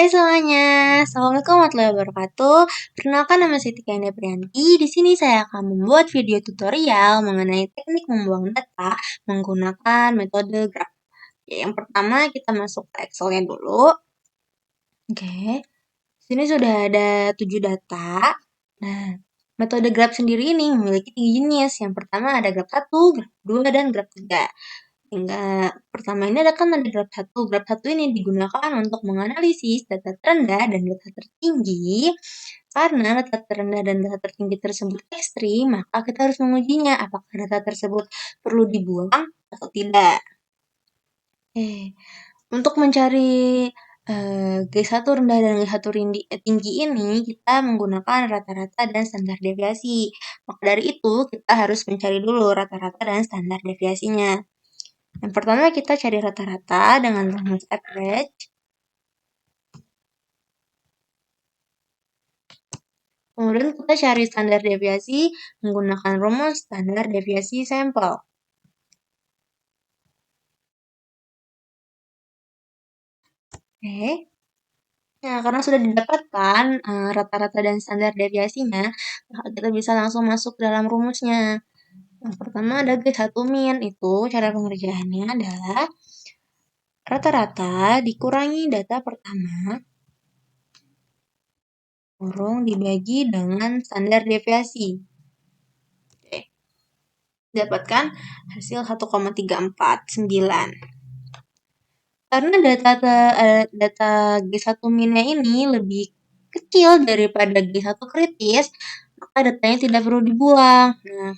Hai semuanya, Assalamualaikum warahmatullahi wabarakatuh. Perkenalkan nama saya Tika Indah Priyanti. Di sini saya akan membuat video tutorial mengenai teknik membuang data menggunakan metode graph. Yang pertama kita masuk ke Excel-nya dulu. Oke, sini sudah ada 7 data. Nah, metode graph sendiri ini memiliki 3 jenis. Yang pertama ada graph 1, graph 2, dan graph 3. Pertama ini ada graph 1. Graph 1 ini digunakan untuk menganalisis data terendah dan data tertinggi. Karena data terendah dan data tertinggi tersebut ekstrim, maka kita harus mengujinya apakah data tersebut perlu dibuang atau tidak. Untuk mencari G1 rendah dan G1 tinggi ini, kita menggunakan rata-rata dan standar deviasi. Maka dari itu, kita harus mencari dulu rata-rata dan standar deviasinya. Yang pertama kita cari rata-rata dengan rumus average. Kemudian kita cari standar deviasi menggunakan rumus standar deviasi sampel. Oke. Nah, karena sudah didapatkan rata-rata dan standar deviasinya, maka kita bisa langsung masuk dalam rumusnya. Yang pertama ada G1 min, itu cara pengerjaannya adalah rata-rata dikurangi data pertama, kurung dibagi dengan standar deviasi. Oke. Dapatkan hasil 1,349. Karena data G1 minnya ini lebih kecil daripada G1 kritis, maka datanya tidak perlu dibuang. Nah,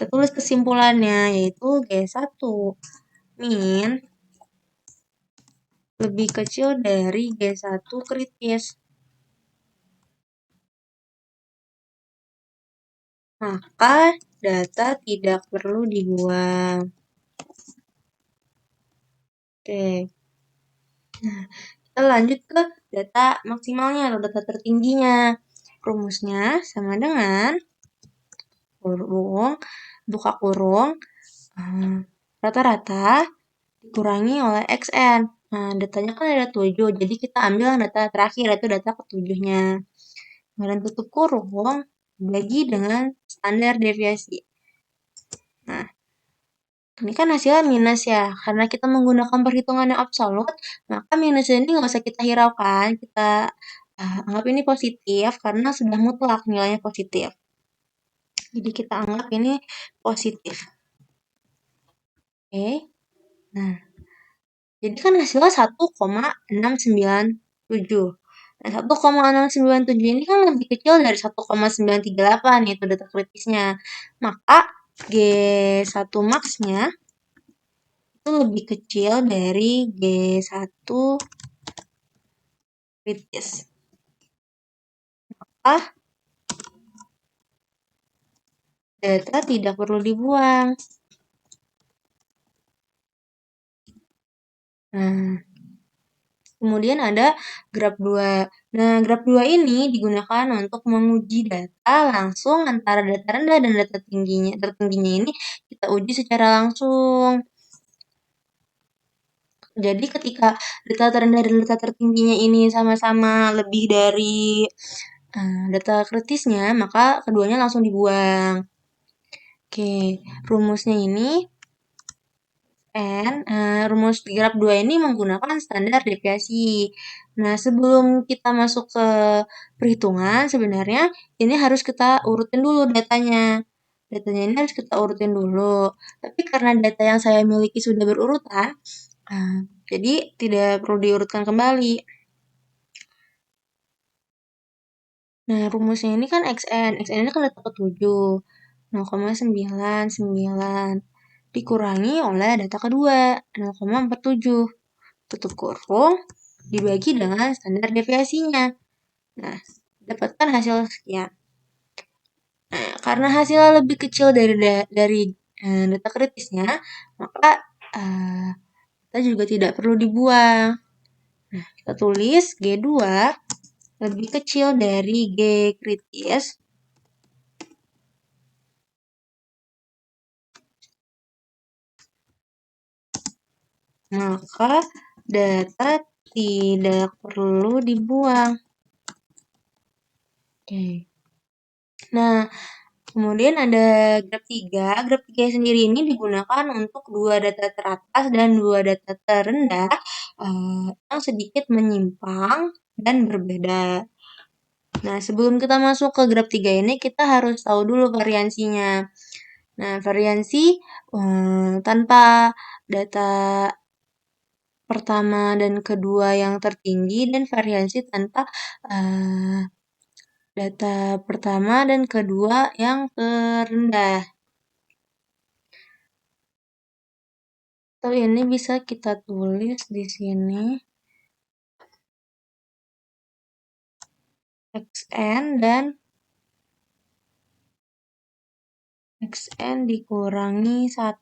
kita tulis kesimpulannya, yaitu G1 min lebih kecil dari G1 kritis. Maka data tidak perlu dibuang. Oke. Nah, kita lanjut ke data maksimalnya atau data tertingginya. Rumusnya sama dengan buka kurung, rata-rata dikurangi oleh XN. Nah, datanya kan ada 7, jadi kita ambil yang data terakhir, yaitu data ketujuhnya. Kemudian tutup kurung, bagi dengan standar deviasi. Nah, ini kan hasilnya minus ya, karena kita menggunakan perhitungan yang absolut, maka minus ini nggak usah kita hiraukan, kita anggap ini positif, karena sudah mutlak nilainya positif. Jadi kita anggap ini positif. Oke, nah, jadi kan hasilnya 1,697. Nah, 1,697 ini kan lebih kecil dari 1,938, yaitu data kritisnya. Maka G1 max-nya itu lebih kecil dari G1 kritis. Maka data tidak perlu dibuang. Nah, kemudian ada graf 2. Nah, graf 2 ini digunakan untuk menguji data langsung antara data rendah dan data tertingginya ini kita uji secara langsung. Jadi ketika data terendah dan data tertingginya ini sama-sama lebih dari data kritisnya, maka keduanya langsung dibuang. Oke, rumusnya ini rumus graf 2 ini menggunakan standar deviasi. Nah, sebelum kita masuk ke perhitungan, sebenarnya ini harus kita urutin dulu datanya. Datanya ini harus kita urutin dulu. Tapi karena data yang saya miliki sudah berurutan, jadi tidak perlu diurutkan kembali. Nah, rumusnya ini kan XN. XN ini kan data ke-7. 0,99 dikurangi oleh data kedua 0,47. Tutup kurung dibagi dengan standar deviasinya. Nah, dapatkan hasil sekian. Nah, karena hasilnya lebih kecil dari data kritisnya, maka kita juga tidak perlu dibuang. Nah, kita tulis G2 lebih kecil dari G kritis. Maka data tidak perlu dibuang. Oke. Nah, kemudian ada graf 3. Graf 3 sendiri ini digunakan untuk dua data teratas dan dua data terendah yang sedikit menyimpang dan berbeda. Nah, sebelum kita masuk ke graf 3 ini, kita harus tahu dulu variansinya. Nah, variansi tanpa data pertama dan kedua yang tertinggi dan variansi tanpa data pertama dan kedua yang terendah. Atau ini bisa kita tulis di sini xn dan xn dikurangi 1.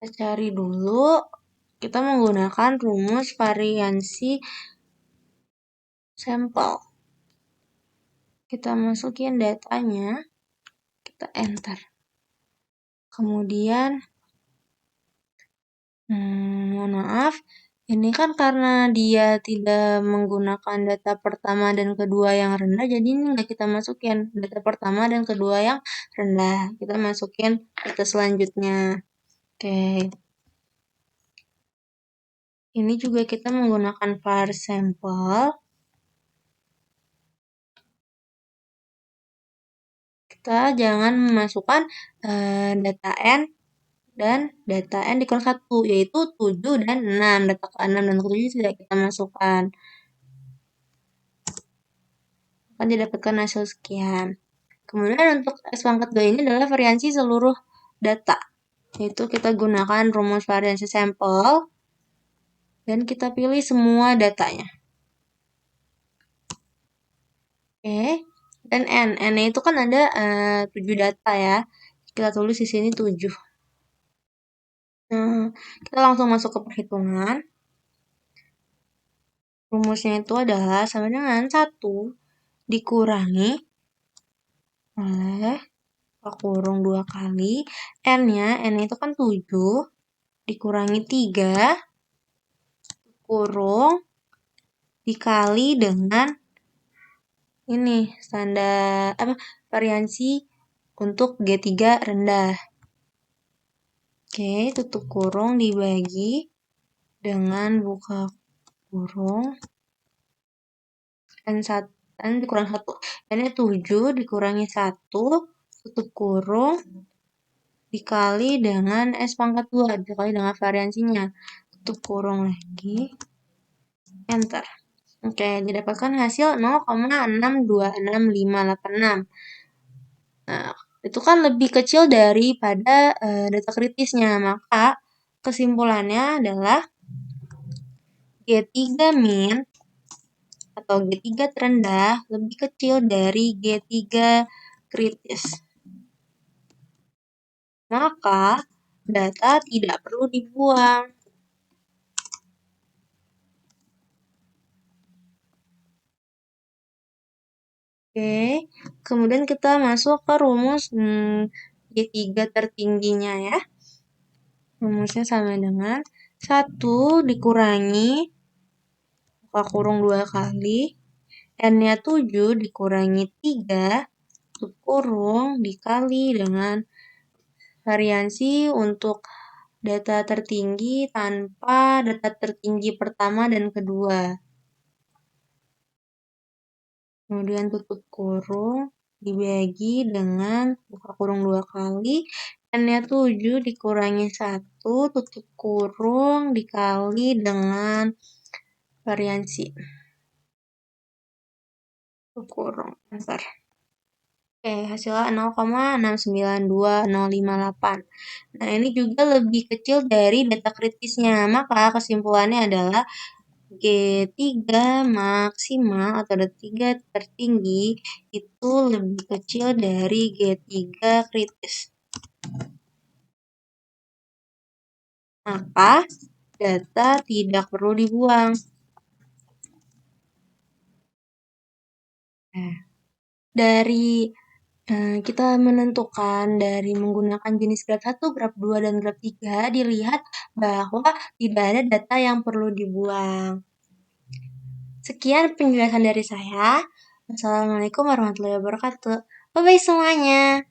Kita cari dulu. Kita menggunakan rumus variansi sampel. Kita masukin datanya, kita enter. Kemudian, mohon maaf, ini kan karena dia tidak menggunakan data pertama dan kedua yang rendah, jadi ini nggak kita masukin data pertama dan kedua yang rendah. Kita masukin data selanjutnya. Oke. Ini juga kita menggunakan var sampel. Kita jangan memasukkan data n dan data n dikurang 1, yaitu 7 dan 6. Data ke-6 dan ke-7 tidak kita masukkan. Akan didapatkan hasil sekian. Kemudian untuk X pangkat 2 ini adalah variansi seluruh data. Yaitu kita gunakan rumus variansi sampel dan kita pilih semua datanya. Oke. Dan N. N itu kan ada 7 data ya. Kita tulis di sini 7. Nah, kita langsung masuk ke perhitungan. Rumusnya itu adalah sama dengan 1 dikurangi oleh kurung 2 kali. N-nya, N itu kan 7 dikurangi 3 kurung dikali dengan ini standar variansi untuk G3 rendah. Oke, tutup kurung dibagi dengan buka kurung N dikurang 1. N-nya 7 dikurangi 1 tutup kurung dikali dengan S pangkat 2 dikali dengan variansinya. Tutup kurung lagi. Enter. Oke, didapatkan hasil 0,626586. Nah, itu kan lebih kecil daripada data kritisnya. Maka kesimpulannya adalah G3 min atau G3 terendah lebih kecil dari G3 kritis. Maka data tidak perlu dibuang. Oke, kemudian kita masuk ke rumus G3 tertingginya ya. Rumusnya sama dengan 1 dikurangi buka kurung 2 kali N-nya 7 dikurangi 3 tutup kurung dikali dengan variansi untuk data tertinggi tanpa data tertinggi pertama dan kedua. Kemudian tutup kurung dibagi dengan buka kurung 2 kali N-nya 7 dikurangi 1 tutup kurung dikali dengan variansi tutup kurung. Enter. Oke, hasilnya 0,692058. Nah, ini juga lebih kecil dari data kritisnya. Maka kesimpulannya adalah G3 maksimal atau G3 tertinggi itu lebih kecil dari G3 kritis. Maka data tidak perlu dibuang. Nah, dari Kita menentukan dari menggunakan jenis graf 1, graf 2, dan graf 3, dilihat bahwa tidak ada data yang perlu dibuang. Sekian penjelasan dari saya. Wassalamualaikum warahmatullahi wabarakatuh. Bye-bye semuanya.